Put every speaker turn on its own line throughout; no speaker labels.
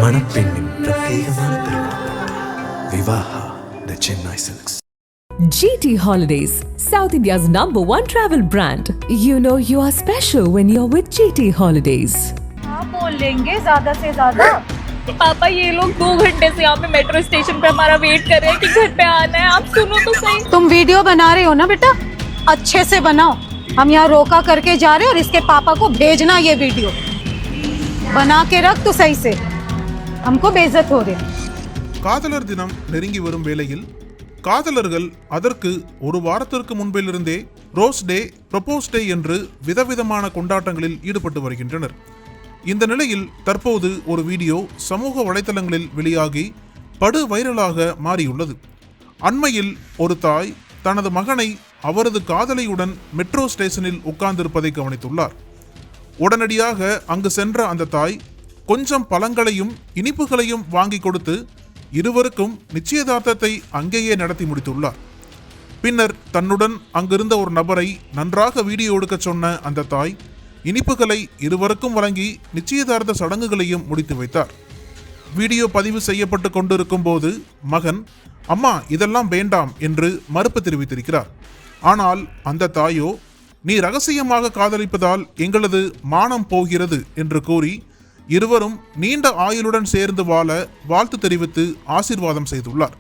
மணப்பெண்ணின் பிரத்யேகமான திருமணம் Vivaha the Chennai silks.
GT Holidays, South India's #1 travel brand. You know you are special when you're with GT Holidays.
आप बोल लेंगे ज्यादा से ज्यादा।
पापा ये लोग 2 घंटे से यहाँ पे मेट्रो स्टेशन पे हमारा वेट कर रहे हैं कि घर पे आना है। आप सुनो तो सही।
तुम वीडियो बना रहे हो ना बेटा, अच्छे से बनाओ। हम यहाँ रोका करके जा रहे हैं और इसके पापा को भेजना ये वीडियो बना के रख तो सही से, हमको बेइज्जत हो रही है।
காதலர் தினம் நெருங்கி வரும் வேளையில் காதலர்கள் அதற்கு ஒரு வாரத்திற்கு முன்பிலிருந்தே ரோஸ் டே, ப்ரப்போஸ் டே என்று விதவிதமான கொண்டாட்டங்களில் ஈடுபட்டு வருகின்றனர். இந்த நிலையில் தற்போது ஒரு வீடியோ சமூக வலைதளங்களில் வெளியாகி படு வைரலாக மாறியுள்ளது. அண்மையில் ஒரு தாய் தனது மகனை அவரது காதலியுடன் மெட்ரோ ஸ்டேஷனில் உட்கார்ந்திருப்பதை கவனித்துள்ளார். உடனடியாக அங்கு சென்ற அந்த தாய் கொஞ்சம் பழங்களையும் இனிப்புகளையும் வாங்கி கொடுத்து இருவருக்கும் நிச்சயதார்த்தத்தை அங்கேயே நடத்தி முடித்துள்ளார். பின்னர் தன்னுடன் அங்கிருந்த ஒரு நபரை நன்றாக வீடியோ எடுக்க சொன்ன அந்த தாய் இனிப்புகளை இருவருக்கும் வழங்கி நிச்சயதார்த்த சடங்குகளையும் முடித்து வைத்தார். வீடியோ பதிவு செய்யப்பட்டு கொண்டிருக்கும் போது மகன், அம்மா இதெல்லாம் வேண்டாம் என்று மறுப்பு தெரிவித்திருக்கிறார். ஆனால் அந்த தாயோ, நீ ரகசியமாக காதலிப்பதால் எங்களது மானம் போகிறது என்று கூறி இருவரும் நீண்ட ஆயுளுடன் சேர்ந்து வாழ வாழ்த்து தெரிவித்து ஆசீர்வாதம் செய்துள்ளார்.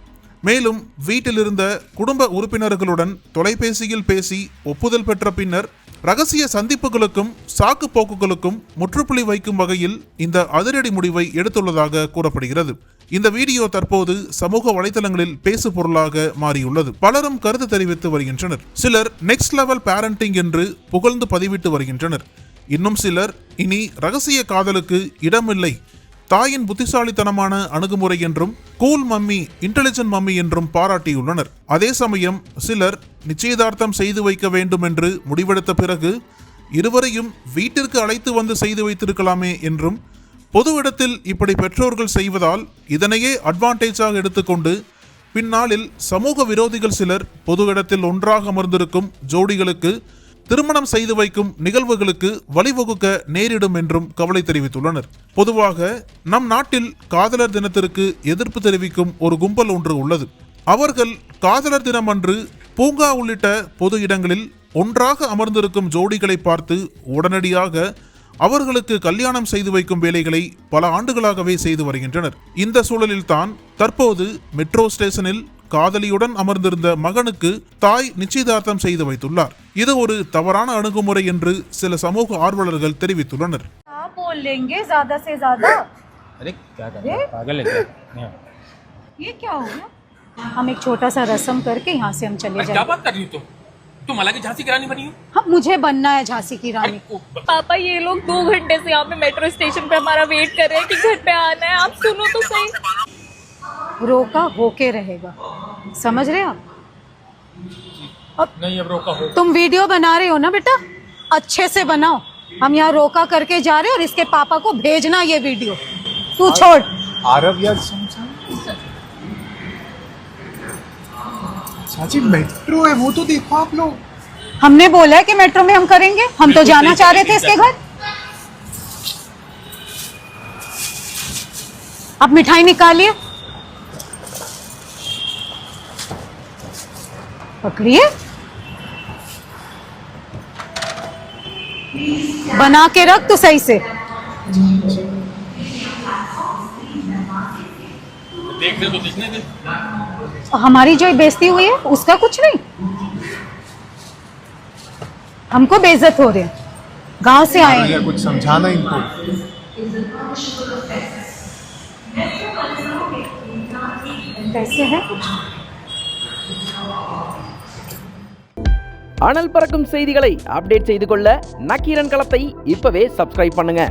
மேலும் வீட்டிலிருந்த குடும்ப உறுப்பினர்களுடன் தொலைபேசியில் பேசி ஒப்புதல் பெற்ற பின்னர் ரகசிய சந்திப்புகளுக்கும் சாக்கு போக்குகளுக்கும் முற்றுப்புள்ளி வைக்கும் வகையில் இந்த அதிரடி முடிவை எடுத்துள்ளதாக கூறப்படுகிறது. இந்த வீடியோ தற்போது சமூக வலைதளங்களில் பேசு பொருளாக மாறியுள்ளது. பலரும் கருத்து தெரிவித்து வருகின்றனர். சிலர் நெக்ஸ்ட் லெவல் பேரண்டிங் என்று புகழ்ந்து பதிவிட்டு வருகின்றனர். இன்னும் சிலர் இனி ரகசிய காதலுக்கு இடமில்லை, தாயின் புத்திசாலித்தனமான அணுகுமுறை என்றும் கூல் மம்மி, இன்டெலிஜென்ட் மம்மி என்றும் பாராட்டியுள்ளனர். அதே சமயம் சிலர் நிச்சயதார்த்தம் செய்து வைக்க வேண்டும் என்று முடிவெடுத்த பிறகு இருவரையும் வீட்டிற்கு அழைத்து வந்து செய்து வைத்திருக்கலாமே என்றும், பொது இடத்தில் இப்படி பெற்றோர்கள் செய்வதால் இதனையே அட்வான்டேஜாக எடுத்துக்கொண்டு பின்னாளில் சமூக விரோதிகள் சிலர் பொது இடத்தில் ஒன்றாக அமர்ந்திருக்கும் ஜோடிகளுக்கு திருமணம் செய்து வைக்கும் நிகழ்வுகளுக்கு வழிவகுக்க நேரிடும் என்றும் கவலை தெரிவித்துள்ளனர். பொதுவாக நம் நாட்டில் காதலர் தினத்திற்கு எதிர்ப்பு தெரிவிக்கும் ஒரு கும்பல் ஒன்று உள்ளது. அவர்கள் காதலர் தினம் அன்று பூங்கா உள்ளிட்ட பொது இடங்களில் ஒன்றாக அமர்ந்திருக்கும் ஜோடிகளை பார்த்து உடனடியாக அவர்களுக்கு கல்யாணம் செய்து வைக்கும் வேலைகளை பல ஆண்டுகளாகவே செய்து வருகின்றனர். இந்த சூழலில் தான் தற்போது மெட்ரோ ஸ்டேஷனில் காதலியுடன் அமர்ந்திருந்த மகனுக்கு தாய் நிச்சயதார்த்தம் செய்து வைத்துள்ளார். இது ஒரு தவறான அணுகுமுறை என்று சில சமூக ஆர்வலர்கள் தெரிவித்துள்ளனர்.
हम एक छोटा सा रस्म करके यहाँ से हम चले जाएंगे।
क्या बात कर रही हो तुम अलग झांसी की रानी बनी हो?
हाँ, मुझे बनना है झांसी की रानी।
पापा ये लोग 2 घंटे से यहाँ पे मेट्रो स्टेशन पे हमारा वेट कर रहे हैं कि घर पे आना है। आप सुनो तो सही।
रोका होके रहेगा, समझ रहे आप? अब
नहीं, अब रोका हो।
तुम वीडियो बना रहे हो ना बेटा, अच्छे से बनाओ। हम यहाँ रोका करके जा रहे हैं और इसके पापा को भेजना ये वीडियो। तू छोड़
आरव यार, चाची मेट्रो है, वो तो देखो आप लोग।
हमने बोला है कि मेट्रो में हम करेंगे, हम तो जाना चाह रहे थे इसके घर। अब मिठाई निकालिए, पकड़िए, बना के रख तो सही से।
देख दे तो दिखने दे।
हमारी जो बेइज्जती हुई है उसका कुछ नहीं, हमको बेइज्जत हो रही है। गांव से आए हैं,
कुछ समझाना इनको।
कैसे है?
அனல் பறக்கும் செய்திகளை அப்டேட் செய்து கொள்ள நக்கீரன் களத்தை இப்பவே சப்ஸ்கிரைப் பண்ணுங்க.